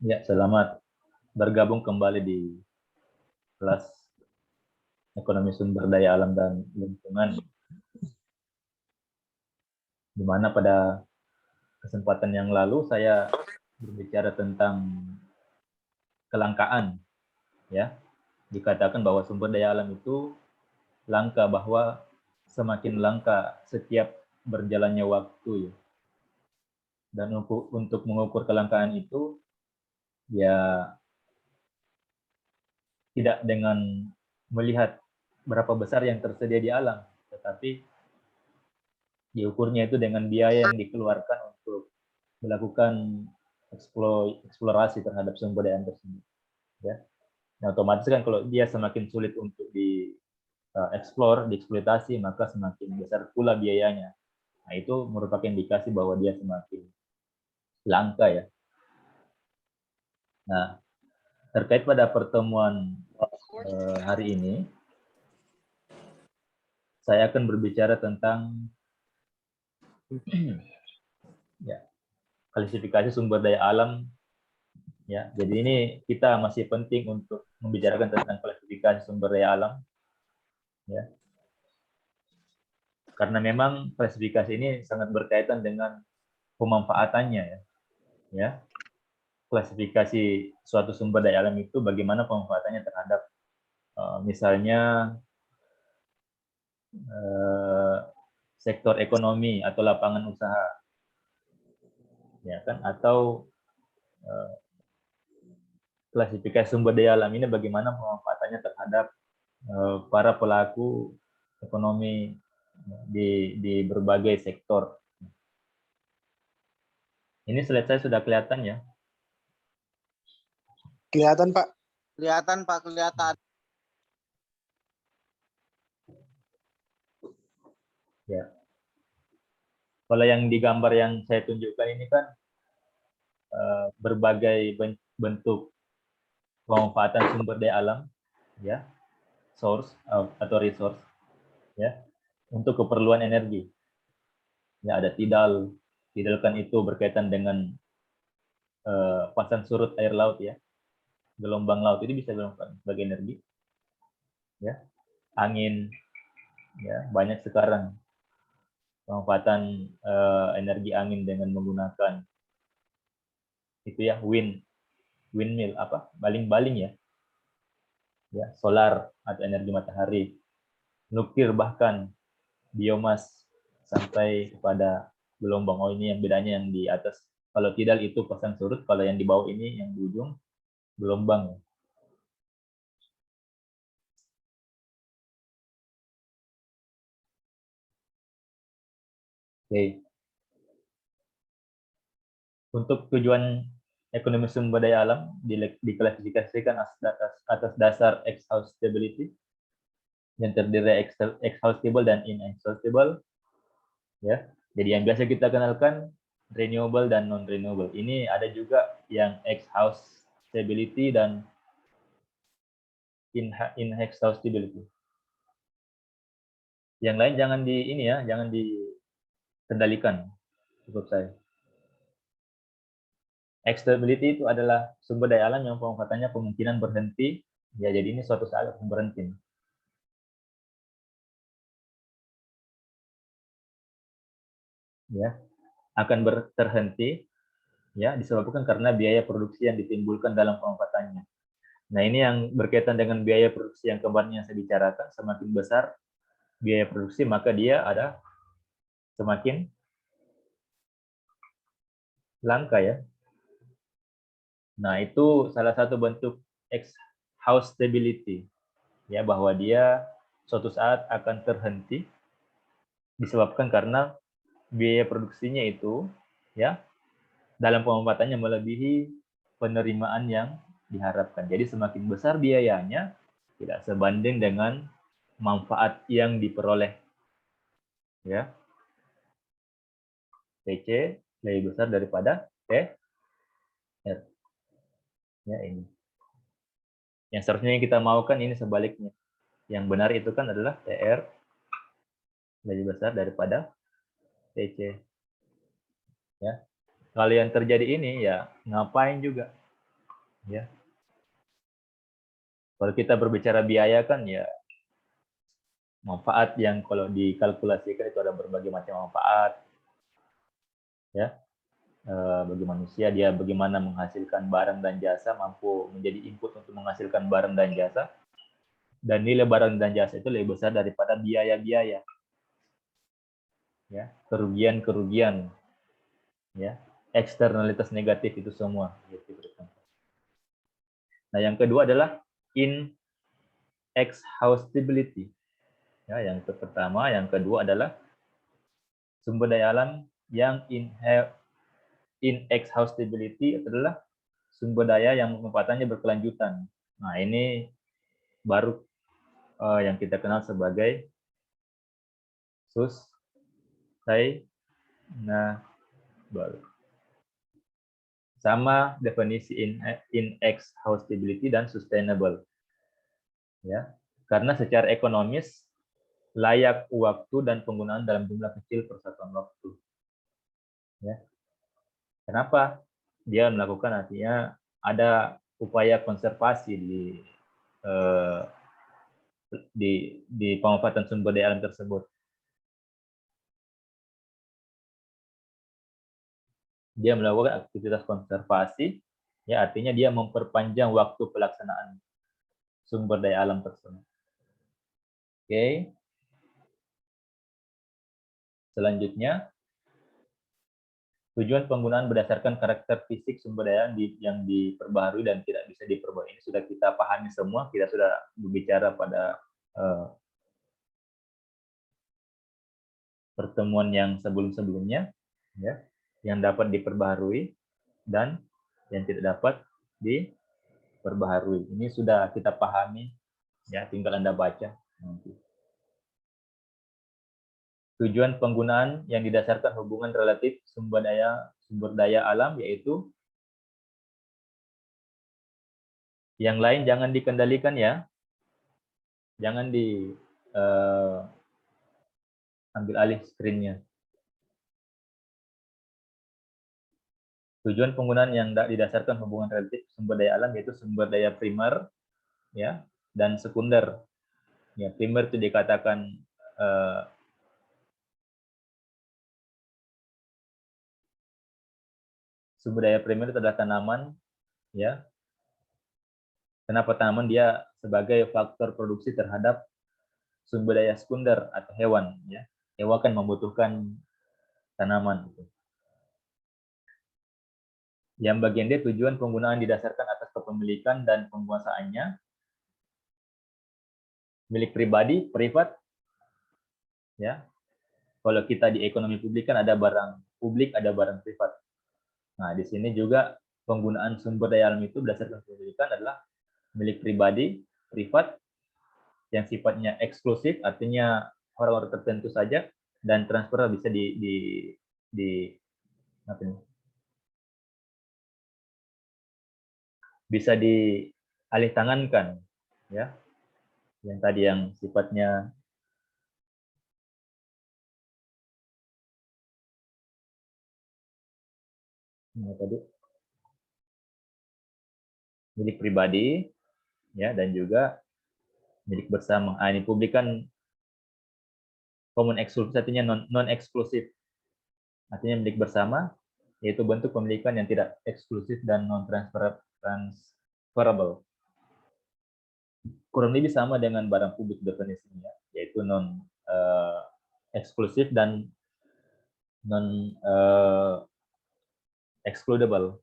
Ya, selamat bergabung kembali di kelas Ekonomi Sumber Daya Alam dan Lingkungan, di mana pada kesempatan yang lalu saya berbicara tentang kelangkaan. Ya, dikatakan bahwa sumber daya alam itu langka, bahwa semakin langka setiap berjalannya waktu. Ya. Dan untuk mengukur kelangkaan itu, ya tidak dengan melihat berapa besar yang tersedia di alam, tetapi diukurnya itu dengan biaya yang dikeluarkan untuk melakukan eksplorasi terhadap sumber daya tersebut. Ya. Nah, otomatis kan kalau dia semakin sulit untuk dieksploitasi, maka semakin besar pula biayanya. Nah, itu merupakan indikasi bahwa dia semakin langka ya. Nah, terkait pada pertemuan hari ini, saya akan berbicara tentang ya, klasifikasi sumber daya alam. Ya, jadi ini kita masih penting untuk membicarakan tentang klasifikasi sumber daya alam. Ya, karena memang klasifikasi ini sangat berkaitan dengan pemanfaatannya ya. Ya. Klasifikasi suatu sumber daya alam itu bagaimana pemanfaatannya terhadap misalnya sektor ekonomi atau lapangan usaha. Ya kan, atau klasifikasi sumber daya alam ini bagaimana pemanfaatannya terhadap para pelaku ekonomi di berbagai sektor. Ini slide saya sudah kelihatan ya? Kelihatan, Pak. Kelihatan, Pak, kelihatan. Ya. Kalau yang di gambar yang saya tunjukkan ini kan berbagai bentuk pemanfaatan sumber daya alam, ya, source atau resource, ya, untuk keperluan energi. Ya, ada tidal. Tidal kan itu berkaitan dengan pasang surut air laut ya. Gelombang laut ini bisa dilakukan sebagai energi. Ya. Angin, ya, banyak sekarang pemanfaatan energi angin dengan menggunakan itu ya, windmill, apa, baling-baling ya, solar atau energi matahari, nuklir, bahkan biomas, sampai kepada gelombang. Oh, ini yang bedanya, yang di atas kalau tidal itu pasang surut, kalau yang di bawah ini yang di ujung gelombang. Oke. Untuk tujuan ekonomi sumber daya alam diklasifikasikan atas dasar exhaustibility, yang terdiri exhaustible dan inexhaustible. Ya. Jadi yang biasa kita kenalkan renewable dan non renewable. Ini ada juga yang exhaustibility dan inexhaustibility. Yang lain jangan jangan dikendalikan, cukup saya. Exhaustibility itu adalah sumber daya alam yang pemanfaatannya kemungkinan berhenti. Ya, jadi ini suatu saat akan berhenti. Ya, akan terhenti ya disebabkan karena biaya produksi yang ditimbulkan dalam pemanfaatannya. Nah, ini yang berkaitan dengan biaya produksi yang kemarin yang saya bicarakan. Semakin besar biaya produksi, maka dia ada semakin langka ya. Nah, itu salah satu bentuk exhaustibility ya, bahwa dia suatu saat akan terhenti disebabkan karena biaya produksinya itu ya dalam pemanfaatannya melebihi penerimaan yang diharapkan. Jadi semakin besar biayanya tidak sebanding dengan manfaat yang diperoleh. Ya. TC lebih besar daripada TR. Ya, ini. Yang seharusnya yang kita maukan ini sebaliknya. Yang benar itu kan adalah TR lebih besar daripada TC. Ya. Kalau yang terjadi ini ya ngapain juga Ya. Kalau kita berbicara biaya kan ya manfaat yang kalau dikalkulasikan itu ada berbagai macam manfaat ya bagi manusia, dia bagaimana menghasilkan barang dan jasa, mampu menjadi input untuk menghasilkan barang dan jasa, dan nilai barang dan jasa itu lebih besar daripada biaya-biaya ya, kerugian-kerugian ya, eksternalitas negatif itu semua gitu. Nah, yang kedua adalah inexhaustibility. Ya, yang pertama, yang kedua adalah sumber daya alam yang inexhaustibility adalah sumber daya yang pemanfaatannya berkelanjutan. Nah, ini baru yang kita kenal sebagai sustainable. Sama definisi inexhaustibility dan sustainable. Ya. Karena secara ekonomis layak waktu dan penggunaan dalam jumlah kecil per satuan waktu. Ya. Kenapa? Dia melakukan artinya ada upaya konservasi di pemanfaatan sumber daya alam tersebut. Dia melakukan aktivitas konservasi, ya artinya dia memperpanjang waktu pelaksanaan sumber daya alam tersebut. Oke. Selanjutnya, tujuan penggunaan berdasarkan karakter fisik sumber daya yang diperbaharui dan tidak bisa diperbarui. Ini sudah kita pahami semua, kita sudah berbicara pada pertemuan yang sebelum-sebelumnya, ya, yang dapat diperbaharui dan yang tidak dapat diperbaharui. Ini sudah kita pahami, ya, tinggal Anda baca nanti. Tujuan penggunaan yang didasarkan hubungan relatif sumber daya alam yaitu yang lain jangan dikendalikan ya, jangan ambil alih screen-nya. Tujuan penggunaan yang didasarkan hubungan relatif sumber daya alam yaitu sumber daya primer ya dan sekunder. Ya, primer itu dikatakan sumber daya primer itu adalah tanaman ya. Kenapa tanaman? Dia sebagai faktor produksi terhadap sumber daya sekunder atau hewan ya. Hewan kan membutuhkan tanaman. Yang bagian D, tujuan penggunaan didasarkan atas kepemilikan dan penguasaannya. Milik pribadi, privat. Ya. Kalau kita di ekonomi publik kan ada barang publik, ada barang privat. Nah, di sini juga penggunaan sumber daya alam itu berdasarkan kepemilikan adalah milik pribadi, privat, yang sifatnya eksklusif, artinya orang-orang tertentu saja, dan transfer bisa bisa dialih tangankan, ya. Yang tadi yang sifatnya tadi milik pribadi, ya, dan juga milik bersama. Ini publik kan common eksklusif, artinya non eksklusif, artinya milik bersama, yaitu bentuk pemilikan yang tidak eksklusif dan non transferable. Kurang lebih sama dengan barang publik definisinya, yaitu non eksklusif dan non excludable.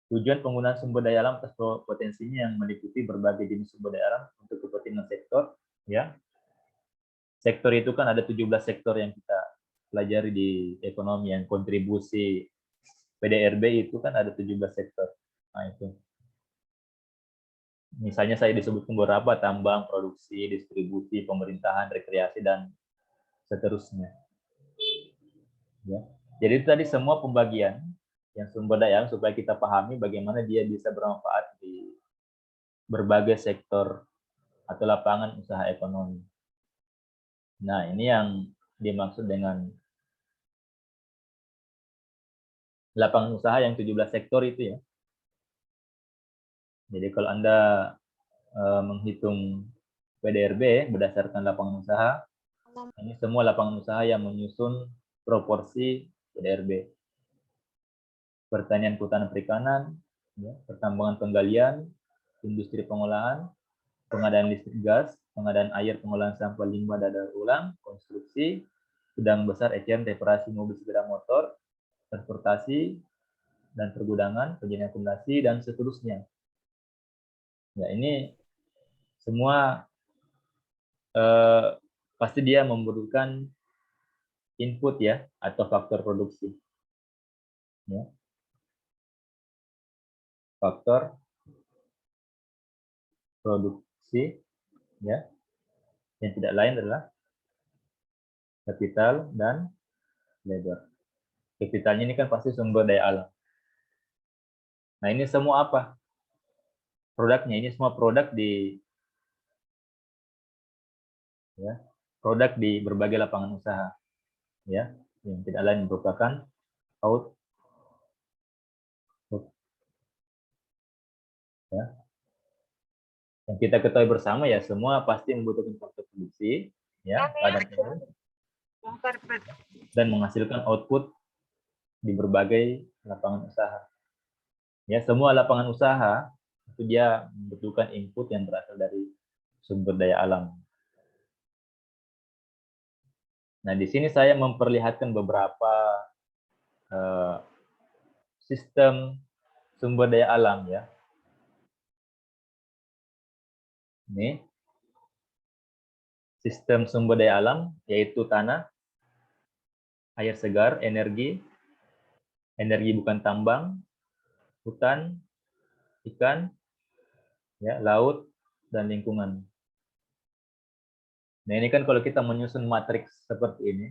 Tujuan penggunaan sumber daya alam atas potensinya yang meliputi berbagai jenis sumber daya alam untuk kepentingan sektor, ya. Sektor itu kan ada 17 sektor yang kita pelajari di ekonomi, yang kontribusi PDRB itu kan ada 17 sektor. Nah, itu. Misalnya saya disebutkan beberapa: tambang, produksi, distribusi, pemerintahan, rekreasi, dan seterusnya. Ya. Jadi tadi semua pembagian yang sumber daya alam supaya kita pahami bagaimana dia bisa bermanfaat di berbagai sektor atau lapangan usaha ekonomi. Nah, ini yang dimaksud dengan lapangan usaha yang 17 sektor itu ya. Jadi kalau Anda menghitung PDRB berdasarkan lapangan usaha, ini semua lapangan usaha yang menyusun proporsi PDRB. Pertanian, kehutanan, perikanan, ya, pertambangan, penggalian, industri pengolahan, pengadaan listrik gas, pengadaan air, pengolahan sampah limbah dan daur ulang, konstruksi, sedang besar, eceran, reparasi mobil sepeda motor, transportasi dan pergudangan, penjadian akumulasi dan seterusnya. Ya, ini semua pasti dia memerlukan input ya atau faktor produksi. Ya. Faktor produksi ya, yang tidak lain adalah kapital dan labor. Kapitalnya ini kan pasti sumber daya alam. Nah, ini semua apa? Produknya, ini semua produk di ya, produk di berbagai lapangan usaha ya, yang tidak lain merupakan output ya. Yang kita ketahui bersama ya, semua pasti membutuhkan faktor produksi ya, dan menghasilkan output di berbagai lapangan usaha. Ya, semua lapangan usaha itu dia membutuhkan input yang berasal dari sumber daya alam. Nah, di sini saya memperlihatkan beberapa sistem sumber daya alam ya. Ini sistem sumber daya alam yaitu tanah, air segar, energi bukan tambang, hutan, ikan, ya, laut, dan lingkungan. Nah, ini kan kalau kita menyusun matriks seperti ini,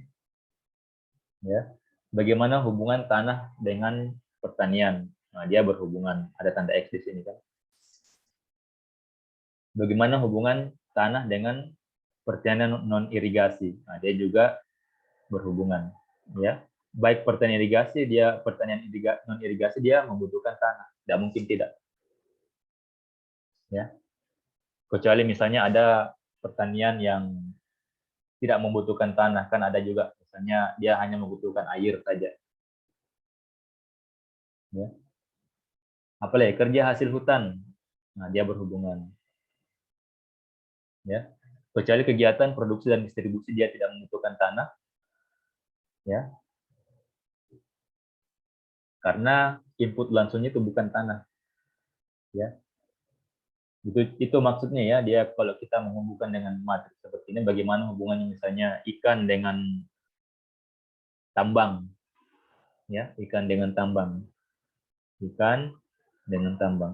ya, bagaimana hubungan tanah dengan pertanian? Nah, dia berhubungan, ada tanda X di sini kan. Bagaimana hubungan tanah dengan pertanian non irigasi? Nah, dia juga berhubungan, ya. Baik pertanian irigasi, non irigasi dia membutuhkan tanah, tidak mungkin tidak. Ya. Kecuali misalnya ada pertanian yang tidak membutuhkan tanah, kan ada juga misalnya dia hanya membutuhkan air saja. Ya. Apalagi kerja hasil hutan, nah dia berhubungan. Ya. Kecuali kegiatan produksi dan distribusi dia tidak membutuhkan tanah, ya. Karena input langsungnya itu bukan tanah, ya. Itu maksudnya ya, dia kalau kita menghubungkan dengan matriks seperti ini, bagaimana hubungannya misalnya ikan dengan tambang, ya, ikan dengan tambang,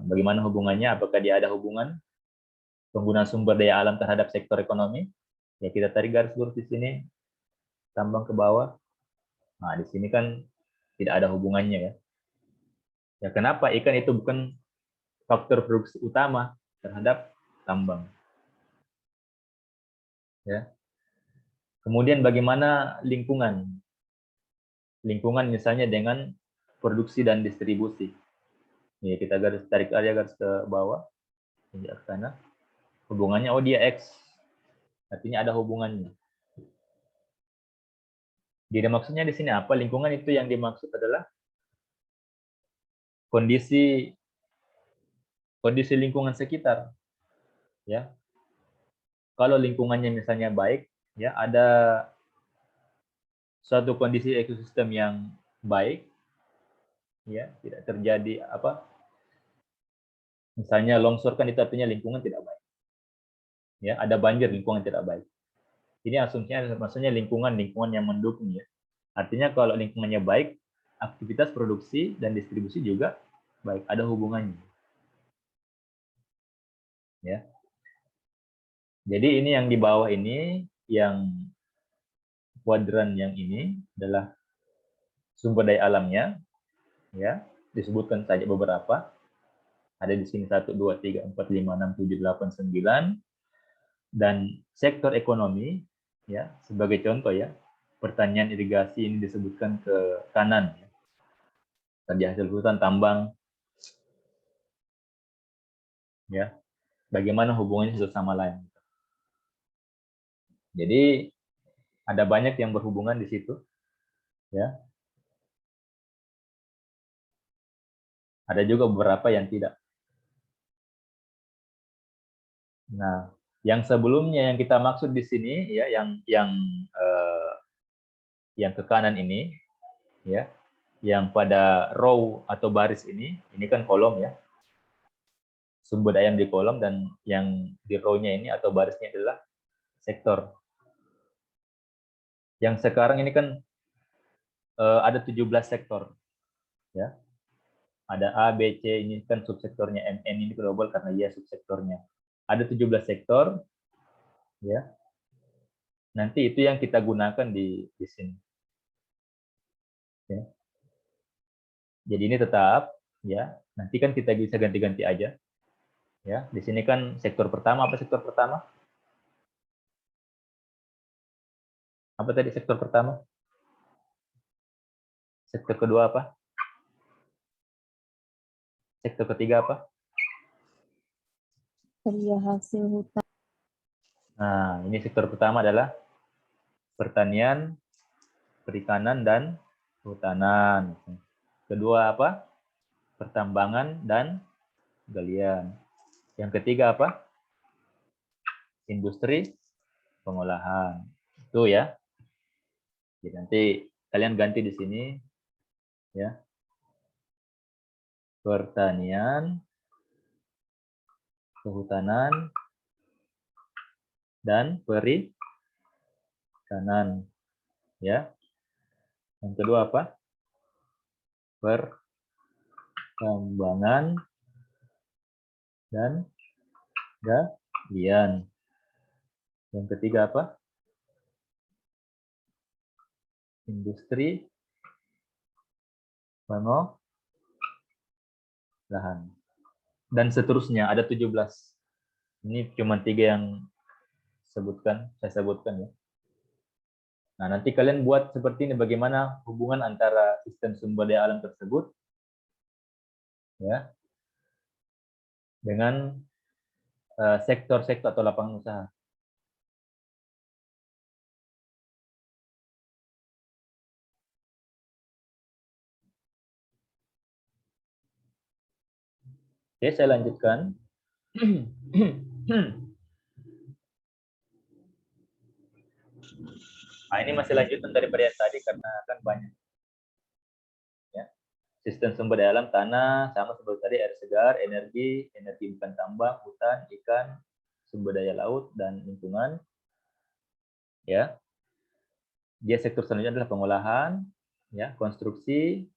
bagaimana hubungannya? Apakah dia ada hubungan penggunaan sumber daya alam terhadap sektor ekonomi? Ya, kita tarik garis lurus di sini, tambang ke bawah. Nah, di sini kan tidak ada hubungannya ya. Ya, kenapa? Ikan itu bukan faktor produksi utama terhadap tambang. Ya. Kemudian bagaimana lingkungan? Lingkungan misalnya dengan produksi dan distribusi. Ya, kita tarik aja garis ke bawah, ke sana. Hubungannya, oh dia X. Artinya ada hubungannya. Jadi maksudnya di sini apa? Lingkungan itu yang dimaksud adalah kondisi lingkungan sekitar. Ya. Kalau lingkungannya misalnya baik, ya, ada suatu kondisi ekosistem yang baik, ya, tidak terjadi apa? Misalnya longsor kan itu artinya lingkungan tidak baik. Ya, ada banjir, lingkungan tidak baik. Ini asumsinya maksudnya lingkungan yang mendukung ya. Artinya kalau lingkungannya baik, aktivitas produksi dan distribusi juga baik, ada hubungannya. Ya. Jadi ini yang di bawah ini, yang kuadran yang ini adalah sumber daya alamnya, ya, disebutkan saja beberapa. Ada di sini 1, 2, 3, 4, 5, 6, 7, 8, 9. Dan sektor ekonomi, ya, sebagai contoh ya, pertanian, irigasi ini disebutkan ke kanan. Ya. Kerja hasil hutan, tambang. Ya, bagaimana hubungannya satu sama lain. Jadi ada banyak yang berhubungan di situ, ya. Ada juga beberapa yang tidak. Nah, yang sebelumnya yang kita maksud di sini, ya, yang ke kanan ini, ya, yang pada row atau baris ini kan kolom, ya. Sumber daya yang di kolom, dan yang di row-nya ini atau barisnya adalah sektor. Yang sekarang ini kan ada 17 sektor, ya. Ada A, B, C, ini kan subsektornya, N ini global karena dia subsektornya. Ada 17 sektor, ya. Nanti itu yang kita gunakan di sini. Ya. Jadi ini tetap, ya. Nanti kan kita bisa ganti-ganti aja. Ya, di sini kan sektor pertama, apa sektor pertama? Apa tadi sektor pertama? Sektor kedua apa? Sektor ketiga apa? Kerja hasil hutan. Nah, ini sektor pertama adalah pertanian, perikanan, dan kehutanan. Kedua apa? Pertambangan dan galian. Yang ketiga apa? Industri pengolahan. Itu ya. Jadi nanti kalian ganti di sini, ya. Pertanian, kehutanan, dan perikanan, ya. Yang kedua apa? Pertambangan dan galian. Yang ketiga apa? Industri pengolahan. Dan seterusnya, ada 17. Ini cuma 3 yang saya sebutkan, ya. Nah, nanti kalian buat seperti ini, bagaimana hubungan antara sistem sumber daya alam tersebut, ya, dengan sektor-sektor atau lapangan usaha. Oke, saya lanjutkan. Nah, ini masih lanjutan daripada yang tadi karena kan banyak. Ya. Sistem sumber daya alam, tanah, sama seperti tadi, air segar, energi bukan tambang, hutan, ikan, sumber daya laut, dan lingkungan. Ya. Dia sektor selanjutnya adalah pengolahan, ya, konstruksi,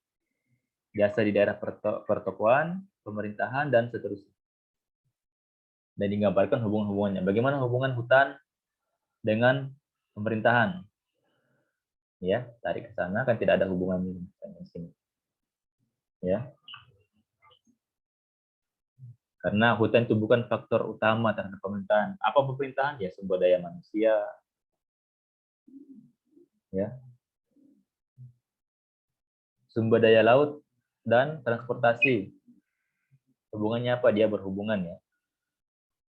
jasa di daerah pertokoan, pemerintahan, dan seterusnya. Dan digambarkan hubungan-hubungannya. Bagaimana hubungan hutan dengan pemerintahan? Ya, tarik ke sana kan tidak ada hubungannya di sini. Ya. Karena hutan itu bukan faktor utama terhadap pemerintahan. Apa pemerintahan? Ya, sumber daya manusia. Ya. Sumber daya laut dan transportasi. Hubungannya apa? Dia berhubungan, ya.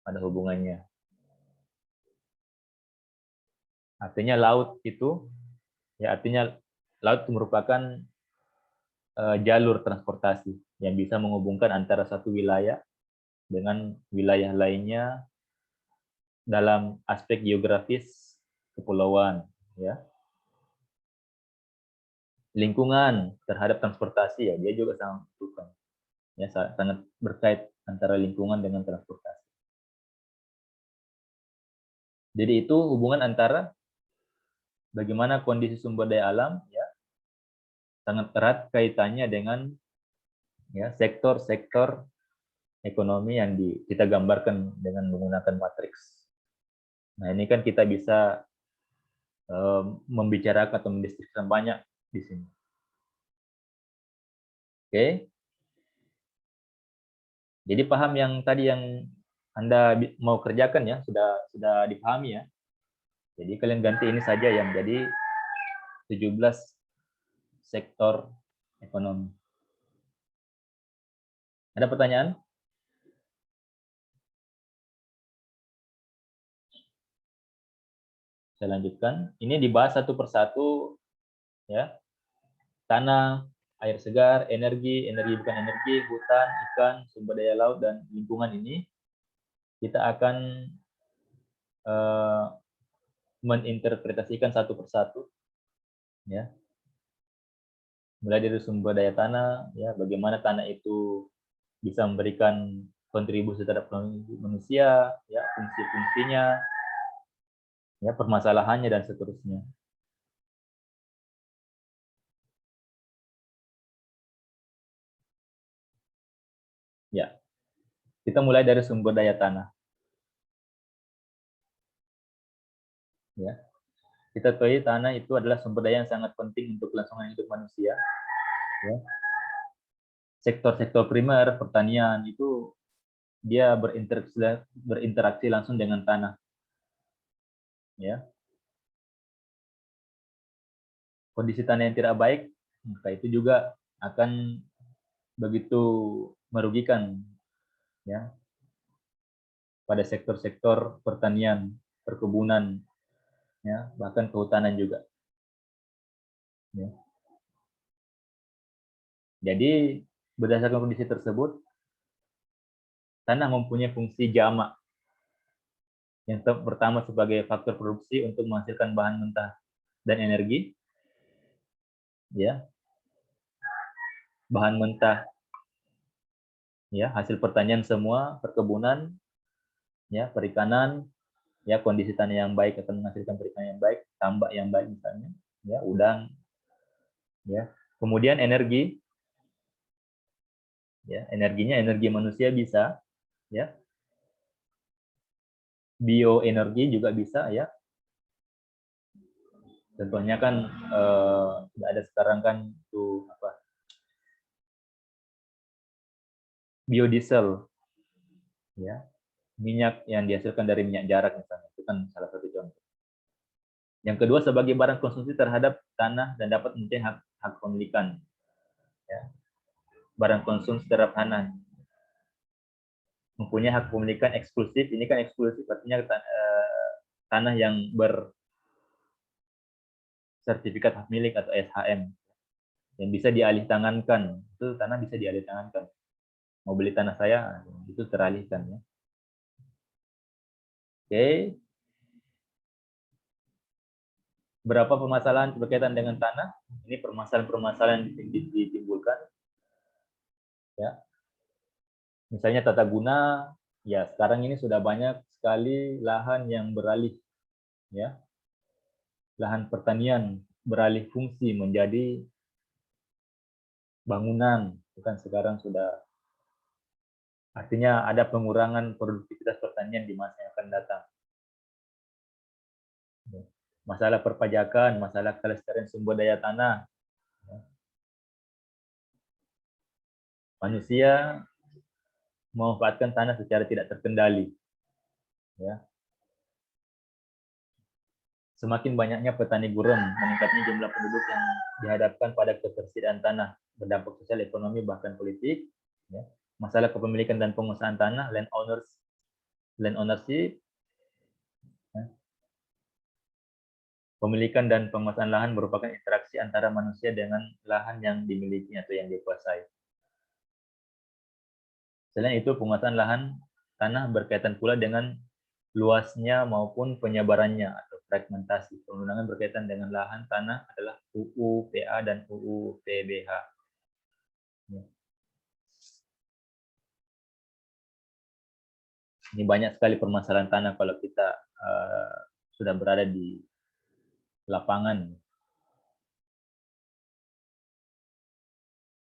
Ada hubungannya. Artinya laut itu, ya, artinya laut itu merupakan jalur transportasi yang bisa menghubungkan antara satu wilayah dengan wilayah lainnya dalam aspek geografis kepulauan, ya. Lingkungan terhadap transportasi, ya, dia juga sangat menentukan, ya, sangat berkait antara lingkungan dengan transportasi. Jadi itu hubungan antara bagaimana kondisi sumber daya alam, ya, sangat erat kaitannya dengan, ya, sektor-sektor ekonomi yang kita gambarkan dengan menggunakan matriks. Nah, ini kan kita bisa membicarakan atau mendiskusikan banyak di sini. Oke. Jadi paham yang tadi yang Anda mau kerjakan, ya, sudah dipahami, ya. Jadi kalian ganti ini saja yang jadi 17 sektor ekonomi. Ada pertanyaan? Saya lanjutkan. Ini dibahas satu persatu, ya. Tanah, air segar, energi bukan energi, hutan, ikan, sumber daya laut, dan lingkungan ini kita akan meninterpretasikan satu persatu, ya. Mulai dari sumber daya tanah, ya, bagaimana tanah itu bisa memberikan kontribusi terhadap manusia, ya, fungsi-fungsinya, ya, permasalahannya, dan seterusnya. Ya, kita mulai dari sumber daya tanah. Ya, kita tahu tanah itu adalah sumber daya yang sangat penting untuk kelangsungan hidup manusia. Ya. Sektor-sektor primer pertanian itu dia berinteraksi langsung dengan tanah. Ya. Kondisi tanah yang tidak baik, maka itu juga akan begitu merugikan, ya, pada sektor-sektor pertanian, perkebunan, ya, bahkan kehutanan juga. Ya. Jadi berdasarkan kondisi tersebut, tanah mempunyai fungsi jamak. Yang pertama sebagai faktor produksi untuk menghasilkan bahan mentah dan energi, ya, bahan mentah, ya, hasil pertanian semua, perkebunan, ya, perikanan, ya, kondisi tanah yang baik akan menghasilkan perikanan yang baik, tambak yang baik misalnya, ya, udang, ya. Kemudian energi, ya, energinya energi manusia bisa, ya, bioenergi juga bisa, ya. Contohnya kan ada sekarang kan tuh apa, biodiesel, ya, minyak yang dihasilkan dari minyak jarak misalnya, itu kan salah satu contoh. Yang kedua sebagai barang konsumsi terhadap tanah dan dapat mempunyai hak pemilikan, ya. Barang konsumsi terhadap tanah mempunyai hak pemilikan eksklusif. Ini kan eksklusif artinya tanah yang bersertifikat hak milik atau SHM yang bisa dialih tangankan. Itu tanah bisa dialih tangankan. Mau beli tanah saya itu teralihkan, ya. Oke. Berapa permasalahan berkaitan dengan tanah? Ini permasalahan-permasalahan yang ditimbulkan, ya. Misalnya tata guna, ya sekarang ini sudah banyak sekali lahan yang beralih, ya. Lahan pertanian beralih fungsi menjadi bangunan, bukan sekarang sudah, artinya ada pengurangan produktivitas pertanian di masa yang akan datang. Masalah perpajakan, masalah kelestarian sumber daya tanah. Manusia memanfaatkan tanah secara tidak terkendali, ya. Semakin banyaknya petani gurem, meningkatnya jumlah penduduk yang dihadapkan pada ketersediaan tanah, berdampak sosial, ekonomi, bahkan politik, ya. Masalah kepemilikan dan penguasaan tanah, land ownership, ya. Pemilikan dan penguasaan lahan merupakan interaksi antara manusia dengan lahan yang dimiliki atau yang dikuasai. Selain itu, penguasaan lahan tanah berkaitan pula dengan luasnya maupun penyebarannya atau fragmentasi. Perundangan berkaitan dengan lahan tanah adalah UU PA dan UU PBH. Ini banyak sekali permasalahan tanah kalau kita sudah berada di lapangan.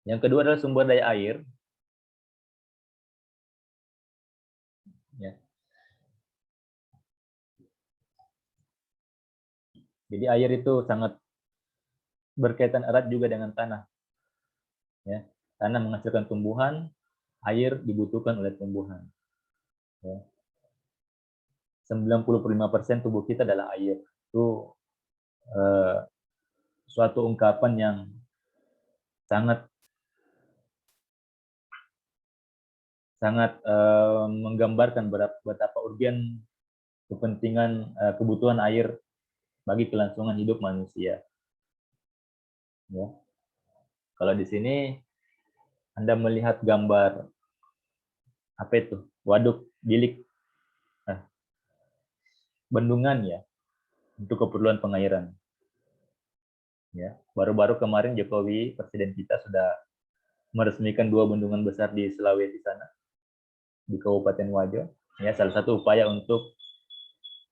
Yang kedua adalah sumber daya air. Ya. Jadi air itu sangat berkaitan erat juga dengan tanah. Ya. Tanah menghasilkan tumbuhan, air dibutuhkan oleh tumbuhan. Ya. 95% tubuh kita adalah air. Itu suatu ungkapan yang sangat menggambarkan betapa urgen kepentingan kebutuhan air bagi kelangsungan hidup manusia. Ya. Kalau di sini Anda melihat gambar apa itu? Waduk bilik, bendungan ya, untuk keperluan pengairan. Ya, baru-baru kemarin Jokowi, presiden kita, sudah meresmikan 2 bendungan besar di Sulawesi sana, di Kabupaten Wajo. Ya, salah satu upaya untuk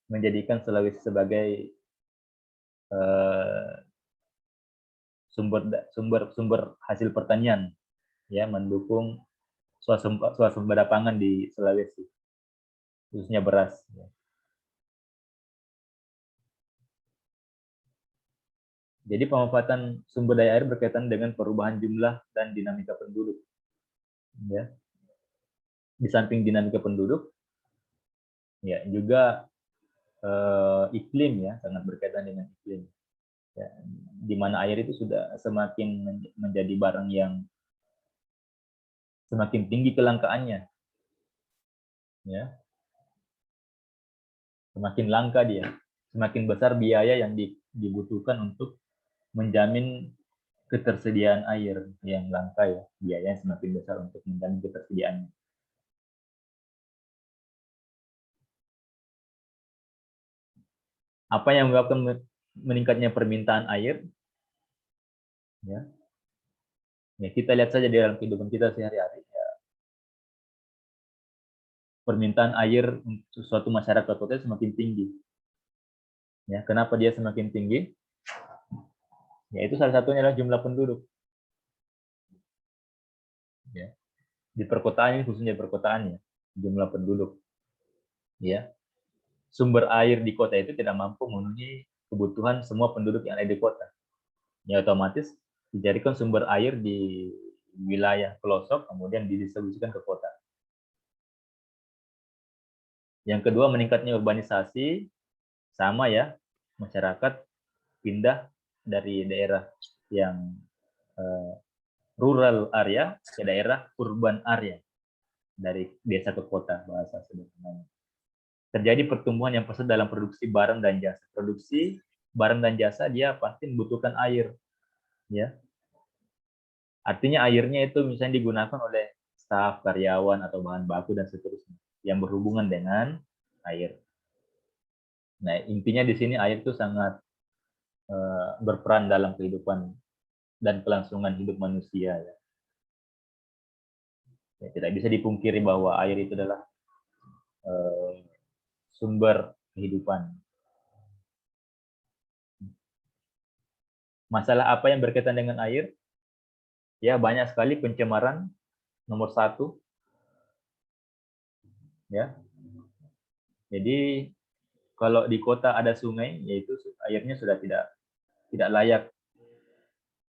menjadikan Sulawesi sebagai sumber hasil pertanian, ya, mendukung swasembada pangan di Sulawesi, khususnya beras. Ya. Jadi pemanfaatan sumber daya air berkaitan dengan perubahan jumlah dan dinamika penduduk. Ya. Di samping dinamika penduduk, ya juga iklim ya, sangat berkaitan dengan iklim. Ya, di mana air itu sudah semakin menjadi barang yang semakin tinggi kelangkaannya. Ya. Semakin langka dia, semakin besar biaya yang dibutuhkan untuk menjamin ketersediaan air yang langka ya, biayanya semakin besar untuk menjamin ketersediaannya. Apa yang menyebabkan meningkatnya permintaan air? Ya, ya kita lihat saja di dalam kehidupan kita sehari-hari. Ya. Permintaan air untuk suatu masyarakat kota semakin tinggi. Ya, kenapa dia semakin tinggi? Ya, itu salah satunya adalah jumlah penduduk. Ya. Di perkotaan ini, khususnya di perkotaan ya, jumlah penduduk. Ya. Sumber air di kota itu tidak mampu memenuhi kebutuhan semua penduduk yang ada di kota. Ya, otomatis dijadikan sumber air di wilayah pelosok, kemudian didistribusikan ke kota. Yang kedua, meningkatnya urbanisasi, sama ya, masyarakat pindah dari daerah yang rural area ke daerah urban area, dari desa ke kota, bahasa sederhananya. Terjadi pertumbuhan yang pesat dalam produksi barang dan jasa. Produksi barang dan jasa dia pasti membutuhkan air, ya. Artinya airnya itu misalnya digunakan oleh staf, karyawan, atau bahan baku dan seterusnya yang berhubungan dengan air. Nah, intinya di sini air itu sangat berperan dalam kehidupan dan kelangsungan hidup manusia. Ya. Ya, tidak bisa dipungkiri bahwa air itu adalah sumber kehidupan. Masalah apa yang berkaitan dengan air? Ya, banyak sekali pencemaran. Nomor 1, ya. Jadi kalau di kota ada sungai, yaitu airnya sudah tidak layak,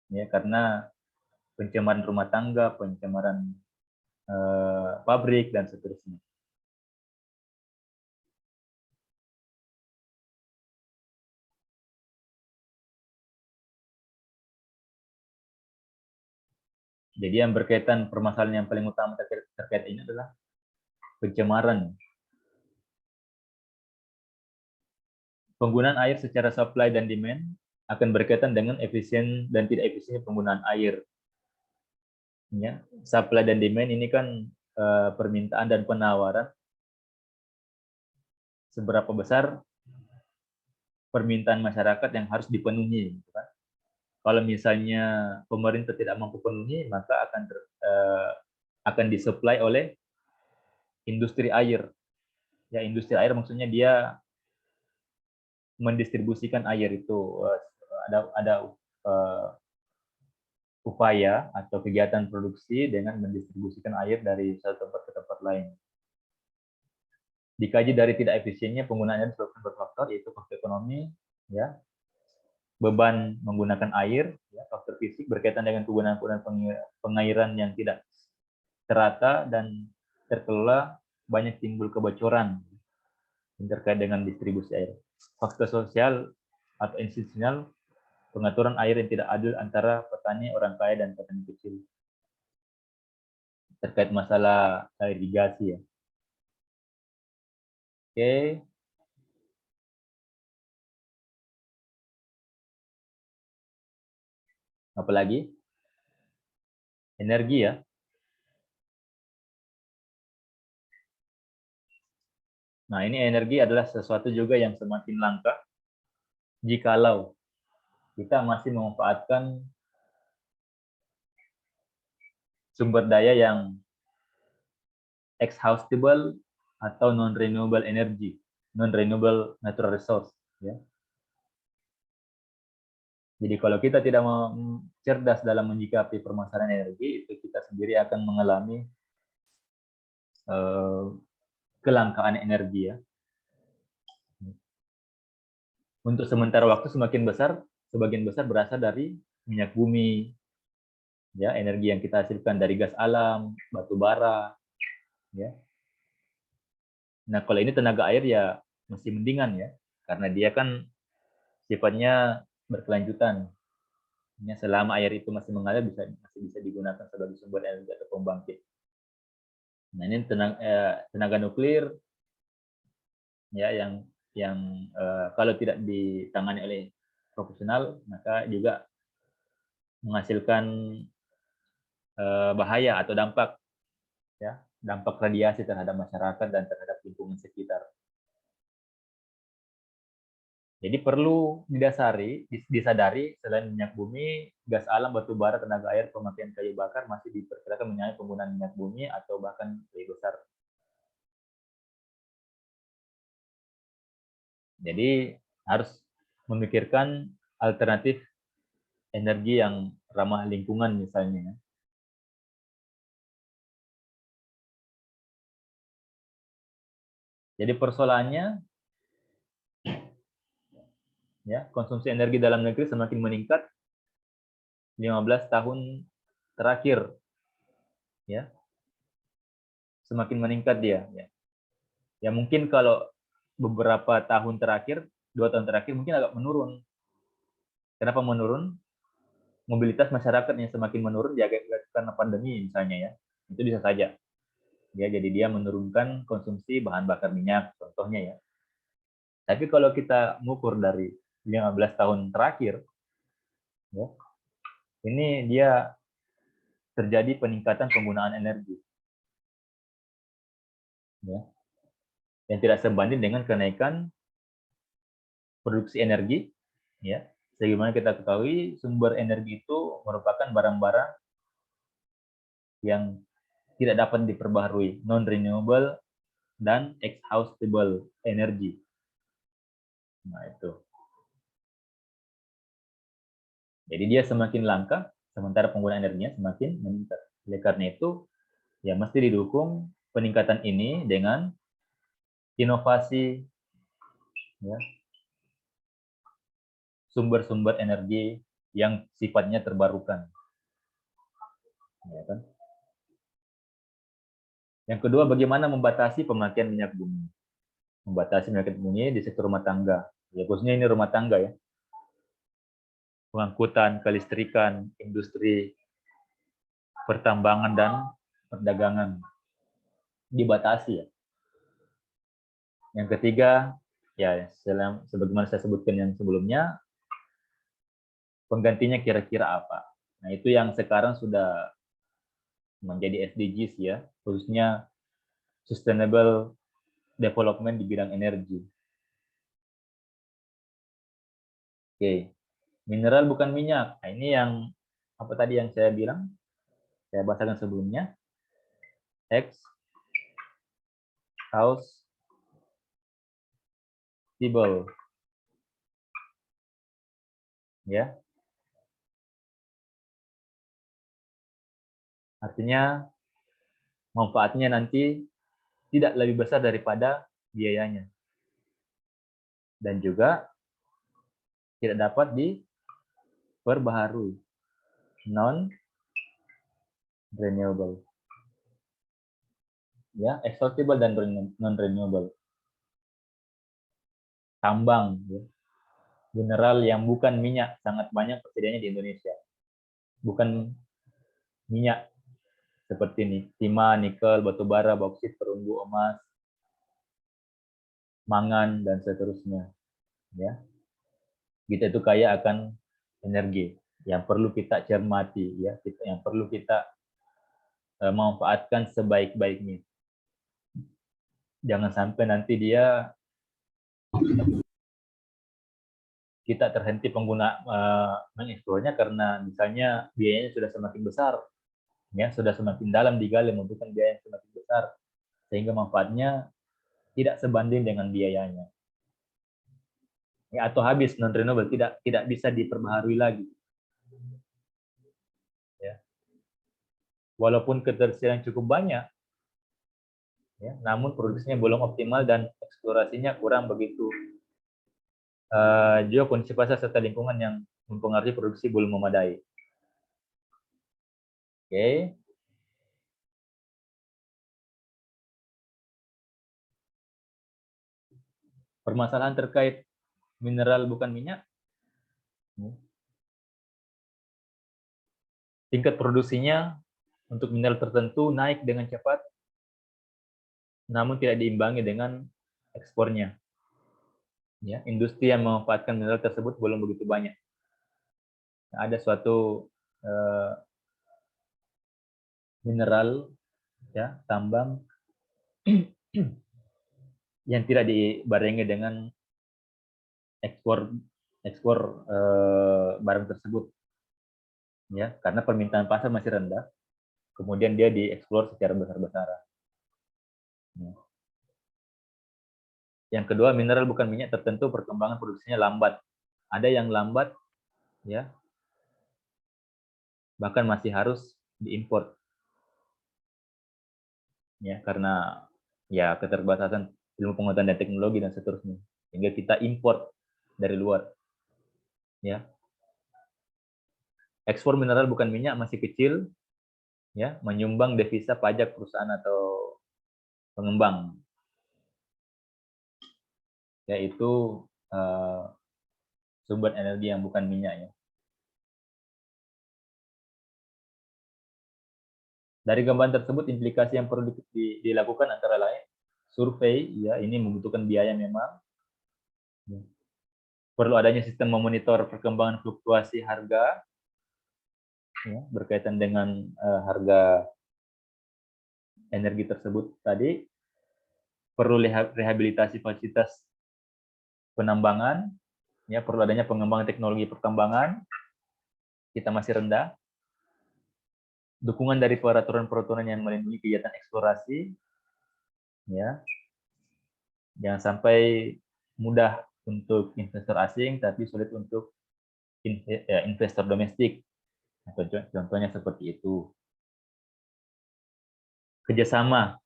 ya, karena pencemaran rumah tangga, pencemaran pabrik dan seterusnya. Jadi yang berkaitan permasalahan yang paling utama terkait ini adalah pencemaran. Penggunaan air secara supply dan demand akan berkaitan dengan efisien dan tidak efisiennya penggunaan air. Ya, supply dan demand ini kan permintaan dan penawaran, seberapa besar permintaan masyarakat yang harus dipenuhi. Gitu kan? Kalau misalnya pemerintah tidak mampu penuhi, maka akan disuplai oleh industri air. Ya, industri air maksudnya dia mendistribusikan air itu, ada upaya atau kegiatan produksi dengan mendistribusikan air dari satu tempat ke tempat lain. Dikaji dari tidak efisiennya penggunaannya disebabkan berfaktor, yaitu faktor ekonomi, ya, beban menggunakan air, ya, faktor fisik berkaitan dengan penggunaan pengairan yang tidak terata dan terkelola, banyak timbul kebocoran yang terkait dengan distribusi air. Faktor sosial atau institusional, pengaturan air yang tidak adil antara petani orang kaya dan petani kecil. Terkait masalah irigasi ya. Oke. Apalagi energi ya. Nah, ini energi adalah sesuatu juga yang semakin langka jikalau kita masih memanfaatkan sumber daya yang exhaustible atau non-renewable energy, non-renewable natural resource. Ya. Jadi kalau kita tidak cerdas dalam menyikapi permasalahan energi, itu kita sendiri akan mengalami kelangkaan energi ya. Untuk sementara waktu sebagian besar berasal dari minyak bumi, ya, energi yang kita hasilkan dari gas alam, batu bara, ya. Nah, kalau ini tenaga air ya masih mendingan ya, karena dia kan sifatnya berkelanjutan. Ya, selama air itu masih mengalir masih bisa digunakan sebagai sumber energi atau pembangkit. Nah, ini tenaga nuklir ya yang kalau tidak ditangani oleh profesional maka juga menghasilkan bahaya atau dampak radiasi terhadap masyarakat dan terhadap lingkungan sekitar. Jadi perlu disadari selain minyak bumi, gas alam, batu bara, tenaga air, pemakaian kayu bakar masih diperkirakan menyangkut penggunaan minyak bumi atau bahkan lebih besar. Jadi harus memikirkan alternatif energi yang ramah lingkungan misalnya. Jadi persoalannya ya, konsumsi energi dalam negeri semakin meningkat 15 tahun terakhir. Ya. Semakin meningkat dia, ya. Ya mungkin kalau beberapa tahun terakhir, 2 tahun terakhir mungkin agak menurun. Kenapa menurun? Mobilitas masyarakat yang semakin menurun ya karena pandemi misalnya ya. Itu bisa saja. Ya, jadi dia menurunkan konsumsi bahan bakar minyak contohnya ya. Tapi kalau kita mengukur dari 15 tahun terakhir, ya, ini dia terjadi peningkatan penggunaan energi, ya, yang tidak sebanding dengan kenaikan produksi energi, ya. Sebagaimana kita ketahui, sumber energi itu merupakan barang-barang yang tidak dapat diperbaharui, non-renewable dan exhaustible energy. Nah, itu. Jadi dia semakin langka, sementara penggunaan energinya semakin meningkat. Oleh karena itu, ya mesti didukung peningkatan ini dengan inovasi ya, sumber-sumber energi yang sifatnya terbarukan. Ya, kan? Yang kedua, bagaimana membatasi pemakaian minyak bumi. Membatasi minyak bumi di sektor rumah tangga. Ya, khususnya ini rumah tangga ya. Pengangkutan, kelistrikan, industri, pertambangan, dan perdagangan. Dibatasi ya. Yang ketiga, ya sebagaimana saya sebutkan yang sebelumnya, penggantinya kira-kira apa. Nah, itu yang sekarang sudah menjadi SDGs ya, khususnya Sustainable Development di bidang energi. Oke, mineral bukan minyak. Nah, ini yang apa tadi yang saya bilang, saya bahasakan sebelumnya. Exhaustible. Ya. Artinya manfaatnya nanti tidak lebih besar daripada biayanya. Dan juga tidak dapat diperbaharui. Non-renewable. Ya, exhaustible dan non-renewable. Tambang, ya. Mineral yang bukan minyak sangat banyak persediaannya di Indonesia. Bukan minyak seperti ini, timah, nikel, batu bara, bauksit, perunggu, emas, mangan dan seterusnya. Ya, kita itu kaya akan energi. yang perlu kita cermati, ya, yang perlu kita manfaatkan sebaik-baiknya. Jangan sampai nanti kita terhenti mengeksplornya karena misalnya biayanya sudah semakin besar, ya, sudah semakin dalam digali, membutuhkan biaya yang semakin besar, sehingga manfaatnya tidak sebanding dengan biayanya. Ya, atau habis non renewable, tidak bisa diperbaharui lagi. Ya. Walaupun ketersediaan cukup banyak, ya, namun produksinya belum optimal dan eksplorasinya kurang begitu. Juga kondisi pasar serta lingkungan yang mempengaruhi produksi belum memadai. Oke. Permasalahan terkait mineral bukan minyak. Tingkat produksinya untuk mineral tertentu naik dengan cepat, namun tidak diimbangi dengan ekspornya. Ya, industri yang memanfaatkan mineral tersebut belum begitu banyak. Ada suatu mineral, ya, tambang yang tidak dibarengi dengan ekspor barang tersebut, ya, karena permintaan pasar masih rendah, kemudian dia dieksplor secara besar-besaran. Ya. Yang kedua, mineral bukan minyak tertentu perkembangan produksinya lambat. Ada yang lambat, ya, bahkan masih harus diimpor, ya, karena ya keterbatasan ilmu pengetahuan dan teknologi dan seterusnya, sehingga kita import dari luar. Ya, ekspor mineral bukan minyak masih kecil, ya, menyumbang devisa pajak perusahaan atau pengembang, yaitu sumber energi yang bukan minyak, ya. Dari gambaran tersebut, implikasi yang perlu dilakukan antara lain survei, ya, ini membutuhkan biaya memang. Perlu adanya sistem memonitor perkembangan fluktuasi harga, ya, berkaitan dengan harga energi tersebut tadi. Perlu rehabilitasi fasilitas penambangan, ya, perlu adanya pengembangan teknologi pertambangan, kita masih rendah. Dukungan dari peraturan-peraturan yang melindungi kegiatan eksplorasi, ya, jangan sampai mudah untuk investor asing tapi sulit untuk investor domestik. Contohnya seperti itu. Kerjasama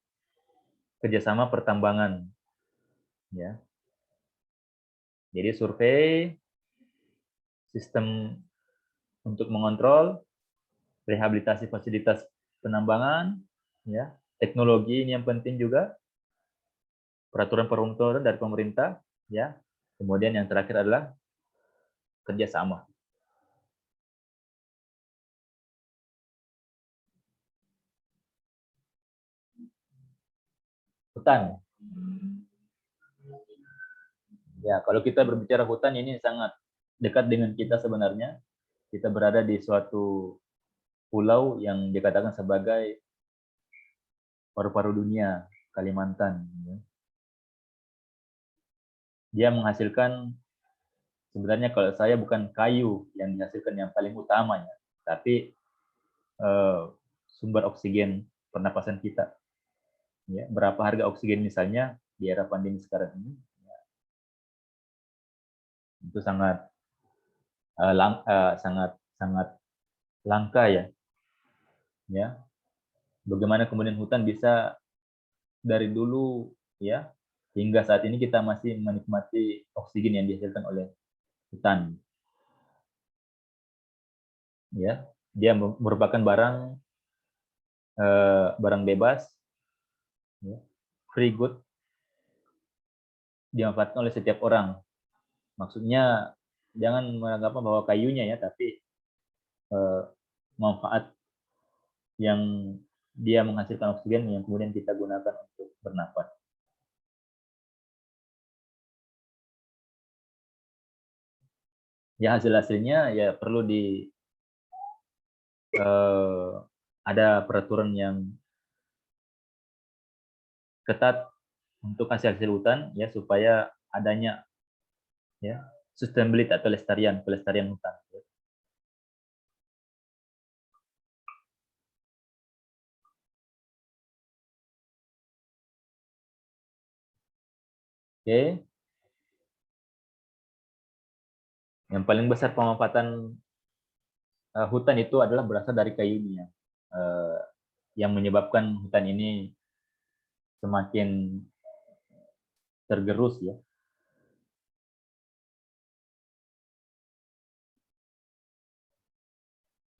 pertambangan, ya. Jadi survei, sistem untuk mengontrol, rehabilitasi fasilitas penambangan, ya, teknologi ini yang penting juga, peraturan dari pemerintah, ya. Kemudian yang terakhir adalah kerjasama. Hutan. Ya, kalau kita berbicara hutan ini sangat dekat dengan kita sebenarnya. Kita berada di suatu pulau yang dikatakan sebagai paru-paru dunia, Kalimantan. Dia menghasilkan, sebenarnya kalau saya bukan kayu yang dihasilkan yang paling utamanya, tapi sumber oksigen pernapasan kita. Ya, berapa harga oksigen misalnya di era pandemi sekarang ini, ya, itu sangat sangat langka, ya. Ya, bagaimana kemudian hutan bisa dari dulu, ya, hingga saat ini kita masih menikmati oksigen yang dihasilkan oleh hutan. Ya, dia merupakan barang bebas, ya, free good, dimanfaatkan oleh setiap orang. Maksudnya jangan menganggap bahwa kayunya, ya, tapi manfaat yang dia menghasilkan oksigen yang kemudian kita gunakan untuk bernapas. Ya, hasil-hasilnya ya perlu ada peraturan yang ketat untuk hasil hutan ya, supaya adanya ya sustainability atau pelestarian hutan. Oke. Yang paling besar pemanfaatan hutan itu adalah berasal dari kayunya, yang menyebabkan hutan ini semakin tergerus ya.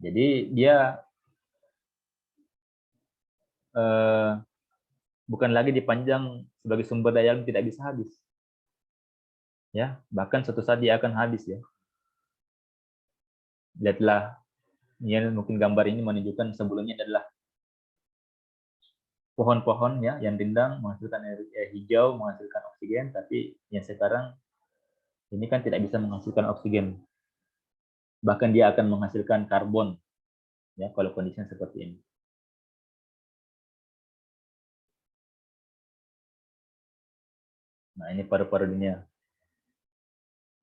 Jadi dia bukan lagi dipandang sebagai sumber daya yang tidak bisa habis, ya. Bahkan suatu saat dia akan habis ya. Lihatlah, ya, mungkin gambar ini menunjukkan sebelumnya adalah pohon-pohon ya yang rindang menghasilkan hijau, menghasilkan oksigen, tapi yang sekarang ini kan tidak bisa menghasilkan oksigen. Bahkan dia akan menghasilkan karbon ya kalau kondisinya seperti ini. Nah, ini paru-paru dunia.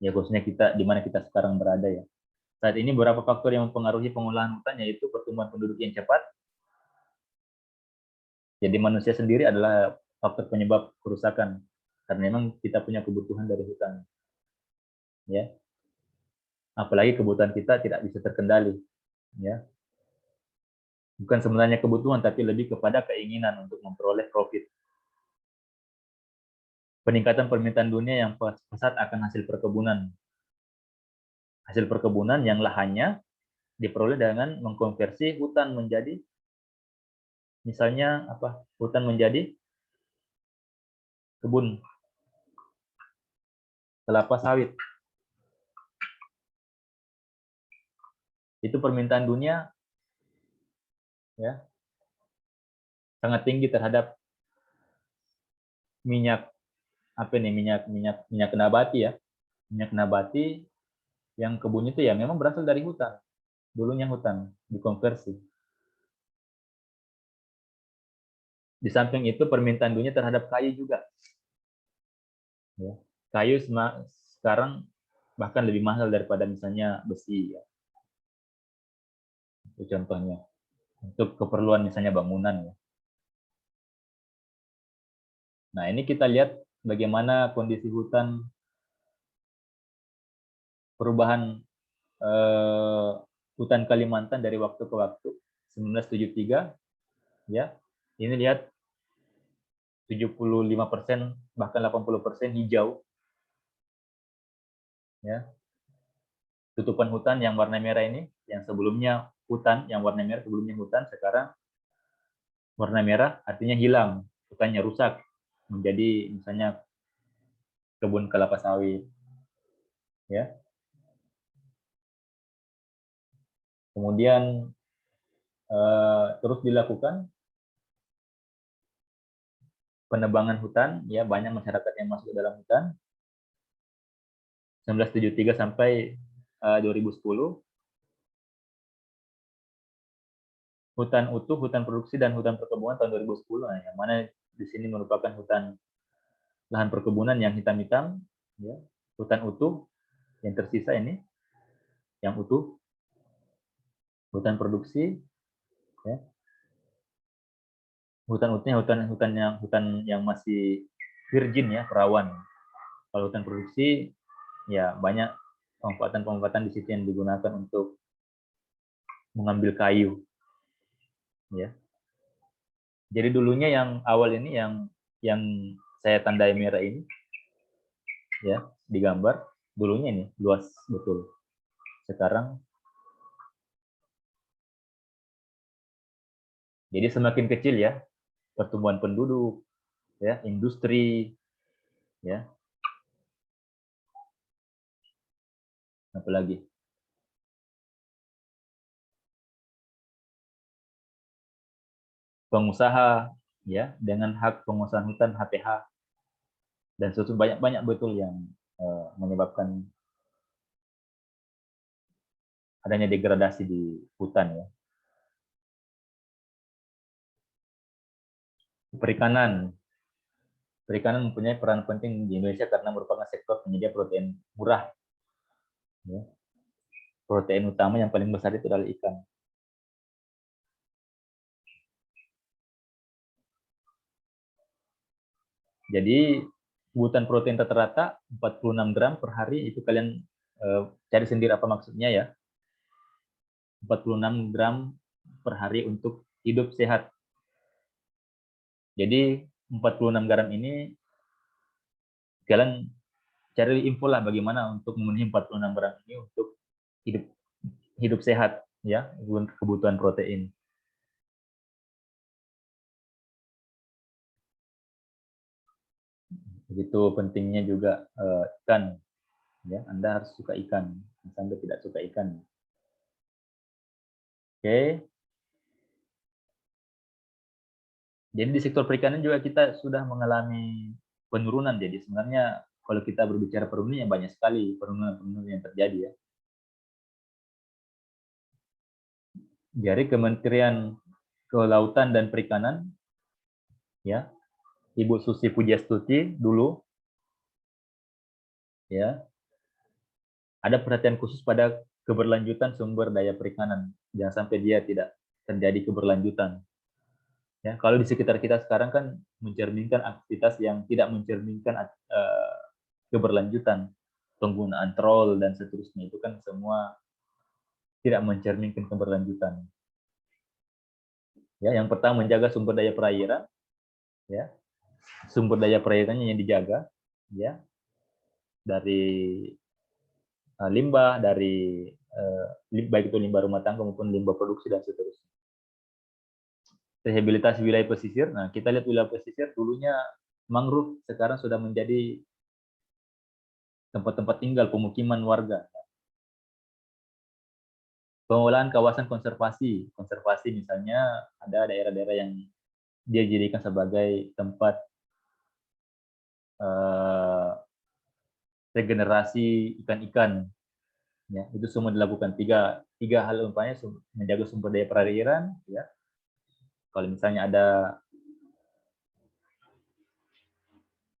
Ya, khususnya kita di mana kita sekarang berada ya. Saat ini beberapa faktor yang mempengaruhi pengolahan hutan, yaitu pertumbuhan penduduk yang cepat. Jadi manusia sendiri adalah faktor penyebab kerusakan, karena memang kita punya kebutuhan dari hutan. Ya. Apalagi kebutuhan kita tidak bisa terkendali. Ya. Bukan sebenarnya kebutuhan, tapi lebih kepada keinginan untuk memperoleh profit. Peningkatan permintaan dunia yang pesat akan hasil perkebunan. Hasil perkebunan yang lahannya diperoleh dengan mengkonversi hutan menjadi, misalnya apa? Hutan menjadi kebun kelapa sawit. Itu permintaan dunia ya sangat tinggi terhadap minyak minyak nabati ya. Minyak nabati yang kebun itu ya memang berasal dari hutan. Dulunya hutan dikonversi. Di samping itu permintaan dunia terhadap kayu juga. Ya. Kayu sekarang bahkan lebih mahal daripada misalnya besi ya. Itu contohnya. Untuk keperluan misalnya bangunan ya. Nah, ini kita lihat bagaimana kondisi hutan, perubahan hutan Kalimantan dari waktu ke waktu. 1973 ya. Ini lihat 75% bahkan 80% hijau. Ya. Tutupan hutan yang warna merah ini, yang sebelumnya hutan, yang warna merah sebelumnya hutan, sekarang warna merah artinya hilang, hutannya rusak menjadi misalnya kebun kelapa sawit. Ya. Kemudian terus dilakukan penebangan hutan, ya, banyak masyarakat yang masuk ke dalam hutan. 1973 sampai 2010. Hutan utuh, hutan produksi, dan hutan perkebunan tahun 2010. Nah, yang mana di sini merupakan hutan lahan perkebunan yang hitam-hitam, ya. Hutan utuh yang tersisa ini, yang utuh. Hutan produksi, ya. Hutan utuhnya hutan yang masih virgin ya, perawan. Kalau hutan produksi, ya banyak pemanfaatan di situ yang digunakan untuk mengambil kayu, ya. Jadi dulunya yang awal ini yang saya tandai merah ini, ya, di gambar, dulunya ini luas betul. Sekarang jadi semakin kecil ya pertumbuhan penduduk, ya, industri, ya, apalagi pengusaha, ya, dengan hak penguasaan hutan HPH, dan sesuatu banyak betul yang menyebabkan adanya degradasi di hutan ya. Perikanan. Perikanan mempunyai peran penting di Indonesia karena merupakan sektor penyedia protein murah. Ya. Protein utama yang paling besar itu adalah ikan. Jadi kebutuhan protein rata-rata 46 gram per hari, itu kalian cari sendiri apa maksudnya ya. 46 gram per hari untuk hidup sehat. Jadi 46 gram ini kalian cari info lah bagaimana untuk memenuhi 46 gram ini untuk hidup sehat ya, kebutuhan protein. Begitu pentingnya juga ikan ya, Anda harus suka ikan, Anda tidak suka ikan. Oke. Jadi di sektor perikanan juga kita sudah mengalami penurunan. Jadi sebenarnya kalau kita berbicara penurunan yang banyak sekali penurunan yang terjadi ya. Dari Kementerian Kelautan dan Perikanan ya, Ibu Susi Pujiastuti dulu ya, ada perhatian khusus pada keberlanjutan sumber daya perikanan. Jangan sampai dia tidak terjadi keberlanjutan. Ya, kalau di sekitar kita sekarang kan mencerminkan aktivitas yang tidak mencerminkan keberlanjutan, penggunaan troll dan seterusnya, itu kan semua tidak mencerminkan keberlanjutan. Ya, yang pertama menjaga sumber daya perairan, ya, sumber daya perairannya yang dijaga, ya, dari limbah, dari baik itu limbah rumah tangga maupun limbah produksi dan seterusnya. Rehabilitasi wilayah pesisir. Nah, kita lihat wilayah pesisir dulunya mangrove, sekarang sudah menjadi tempat-tempat tinggal pemukiman warga. Pengelolaan kawasan konservasi. Konservasi misalnya ada daerah-daerah yang dia jadikan sebagai tempat regenerasi ikan-ikan. Ya, itu semua dilakukan. Tiga hal umpamanya: menjaga sumber daya perairan, ya. Kalau misalnya ada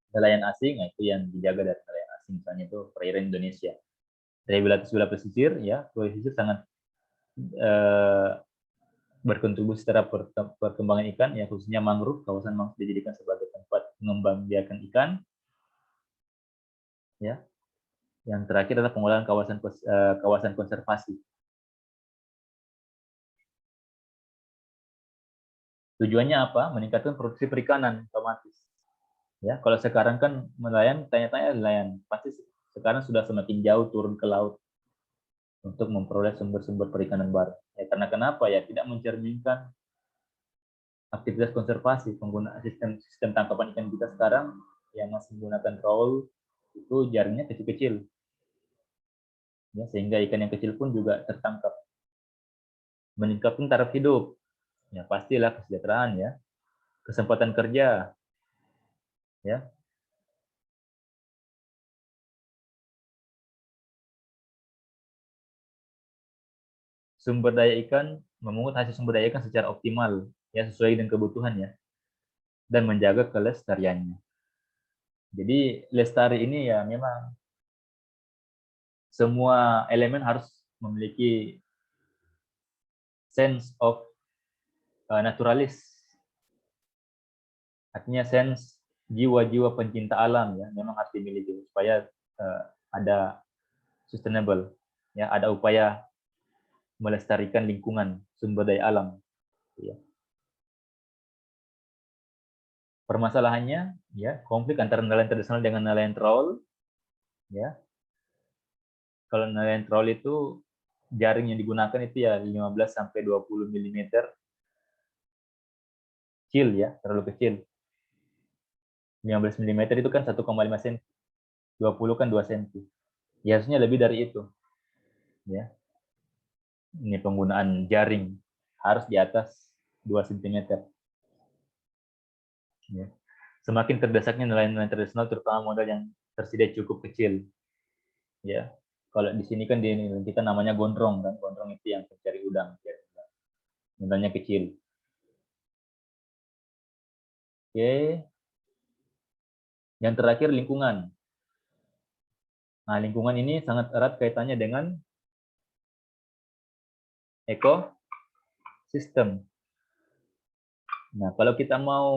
nelayan asing, nah itu yang dijaga dari nelayan asing, misalnya itu perairan Indonesia. Rehabilitasi wilayah pesisir, ya, pesisir sangat berkontribusi terhadap perkembangan ikan, ya, khususnya mangrove. Kawasan mangrove dijadikan sebagai tempat mengembangbiakan ikan, ya. Yang terakhir adalah pengelolaan kawasan konservasi. Tujuannya apa? Meningkatkan produksi perikanan otomatis. Ya, kalau sekarang kan nelayan, tanya-tanya nelayan, pasti sekarang sudah semakin jauh turun ke laut untuk memperoleh sumber-sumber perikanan baru. Ya, karena kenapa ya? Tidak mencerminkan aktivitas konservasi. Penggunaan sistem tangkapan ikan kita sekarang yang masih menggunakan trawl itu jaringnya kecil-kecil. Ya, sehingga ikan yang kecil pun juga tertangkap. Meningkatkan taraf hidup. Ya, pastilah kesejahteraan ya. Kesempatan kerja. Ya. Sumber daya ikan, memungut hasil sumber daya ikan secara optimal, ya, sesuai dengan kebutuhan ya, dan menjaga kelestariannya. Jadi lestari ini ya memang semua elemen harus memiliki sense of naturalis, artinya sense jiwa-jiwa pencinta alam ya, memang harus dimiliki supaya ada sustainable, ya, ada upaya melestarikan lingkungan sumber daya alam. Ya. Permasalahannya ya konflik antara nelayan tradisional dengan nelayan trawl, ya. Kalau nelayan trawl itu jaring yang digunakan itu ya 15 sampai 20 mm, kecil ya, terlalu kecil. 15 mm itu kan 1,5 cm, 20 kan 2 cm. Ya, harusnya lebih dari itu. Ya. Ini penggunaan jaring harus di atas 2 cm. Ya. Semakin terdesaknya nelayan-nelayan tradisional, terutama modal yang tersedia cukup kecil. Ya. Kalau di sini kan di kita namanya gondrong kan, gondrong itu yang pencari udang. Modalnya kecil. Oke. Yang terakhir lingkungan. Nah, lingkungan ini sangat erat kaitannya dengan ekosistem. Nah, kalau kita mau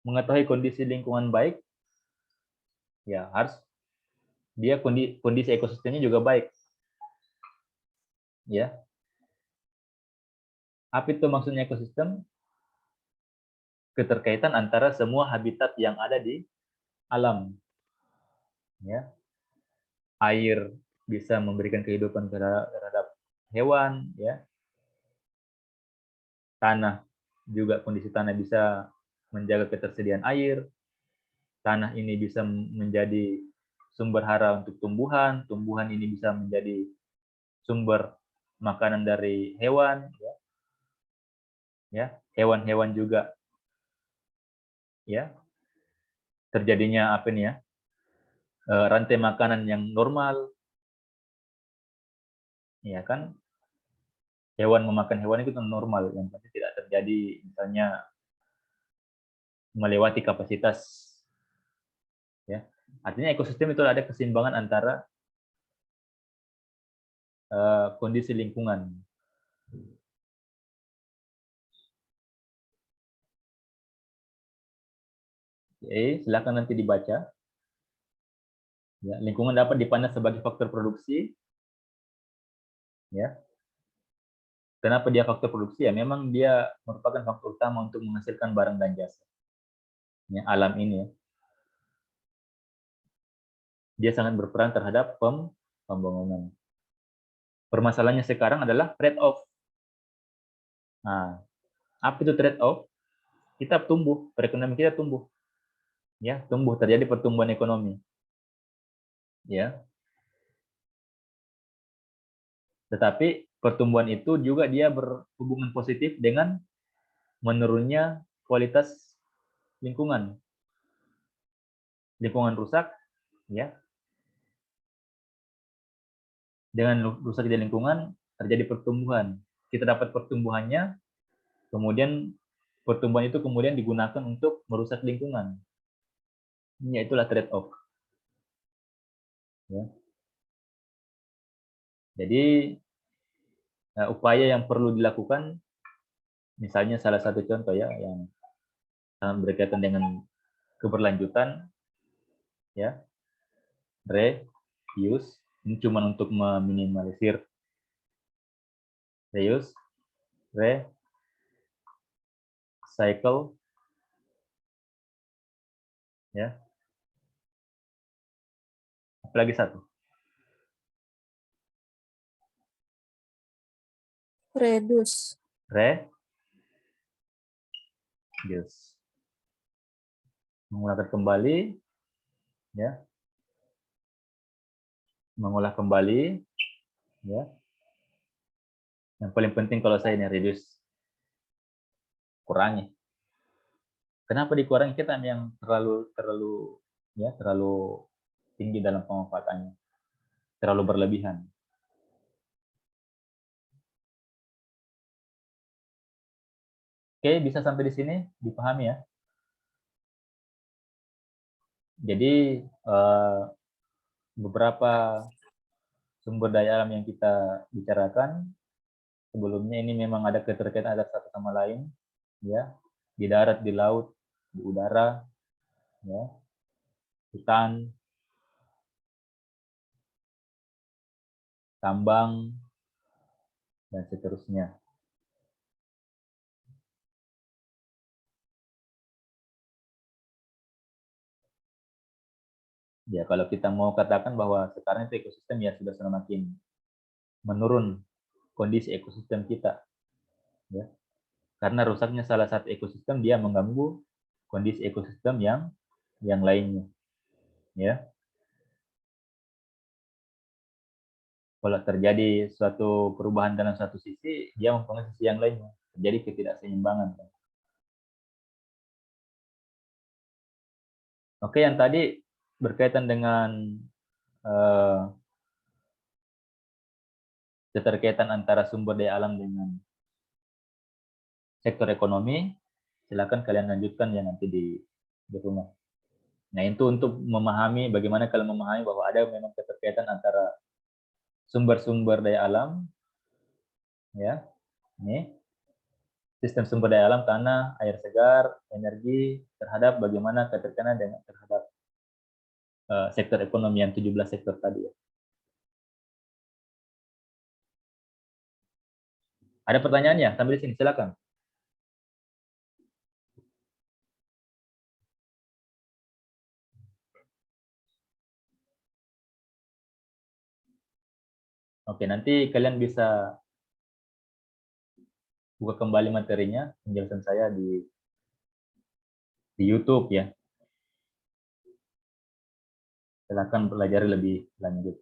mengetahui kondisi lingkungan baik, ya harus dia kondisi ekosistemnya juga baik. Ya. Apa itu maksudnya ekosistem? Keterkaitan antara semua habitat yang ada di alam. Ya. Air bisa memberikan kehidupan terhadap hewan, ya. Tanah juga, kondisi tanah bisa menjaga ketersediaan air. Tanah ini bisa menjadi sumber hara untuk tumbuhan. Tumbuhan ini bisa menjadi sumber makanan dari hewan, ya. Hewan-hewan juga, ya. Terjadinya apa nih ya? Rantai makanan yang normal, ya kan? Hewan memakan hewan itu normal, yang pasti tidak terjadi misalnya melewati kapasitas, ya. Artinya ekosistem itu ada keseimbangan antara kondisi lingkungan. Oke, silakan nanti dibaca. Ya, lingkungan dapat dipandang sebagai faktor produksi, ya. Kenapa dia faktor produksi? Ya, memang dia merupakan faktor utama untuk menghasilkan barang dan jasa. Ya, alam ini, ya. Dia sangat berperan terhadap pembangunan. Permasalahannya sekarang adalah trade-off. Nah, apa itu trade-off? Kita tumbuh, perekonomian kita tumbuh, ya, tumbuh, terjadi pertumbuhan ekonomi, ya. Tetapi pertumbuhan itu juga dia berhubungan positif dengan menurunnya kualitas lingkungan. Lingkungan rusak, ya. Dengan rusaknya lingkungan terjadi pertumbuhan. Kita dapat pertumbuhannya, kemudian pertumbuhan itu kemudian digunakan untuk merusak lingkungan. Ya, itulah trade-off. Ya. Jadi upaya yang perlu dilakukan, misalnya salah satu contoh ya yang sangat berkaitan dengan keberlanjutan, ya, reuse. Ini cuma untuk meminimalisir reuse, recycle, ya. Apalagi satu, Reduce. reuse. Menggunakan kembali, ya. Mengolah kembali, ya. Yang paling penting kalau saya ini reduce, kurangi. Kenapa dikurangi? Kita yang terlalu tinggi dalam pemanfaatannya, terlalu berlebihan. Oke, bisa sampai di sini dipahami ya. Jadi beberapa sumber daya alam yang kita bicarakan sebelumnya ini memang ada keterkaitan antara satu sama lain, ya. Di darat, di laut, di udara, ya, hutan, tambang, dan seterusnya. Ya, kalau kita mau katakan bahwa sekarang itu ekosistem ya sudah semakin menurun kondisi ekosistem kita, ya. Karena rusaknya salah satu ekosistem dia mengganggu kondisi ekosistem yang lainnya, ya. Kalau terjadi suatu perubahan dalam satu sisi, dia mempengaruhi sisi yang lainnya, terjadi ketidakseimbangan. Oke, yang tadi berkaitan dengan keterkaitan antara sumber daya alam dengan sektor ekonomi, silakan kalian lanjutkan ya nanti di rumah. Nah, itu untuk memahami bagaimana kalian memahami bahwa ada memang keterkaitan antara sumber-sumber daya alam, ya, ini sistem sumber daya alam, tanah, air segar, energi, terhadap bagaimana keterkaitan dengan terhadap sektor ekonomi yang 17 sektor tadi ya. Ada pertanyaannya sambil di sini, silakan. Oke, nanti kalian bisa buka kembali materinya, penjelasan saya di YouTube ya. Silakan pelajari lebih lanjut.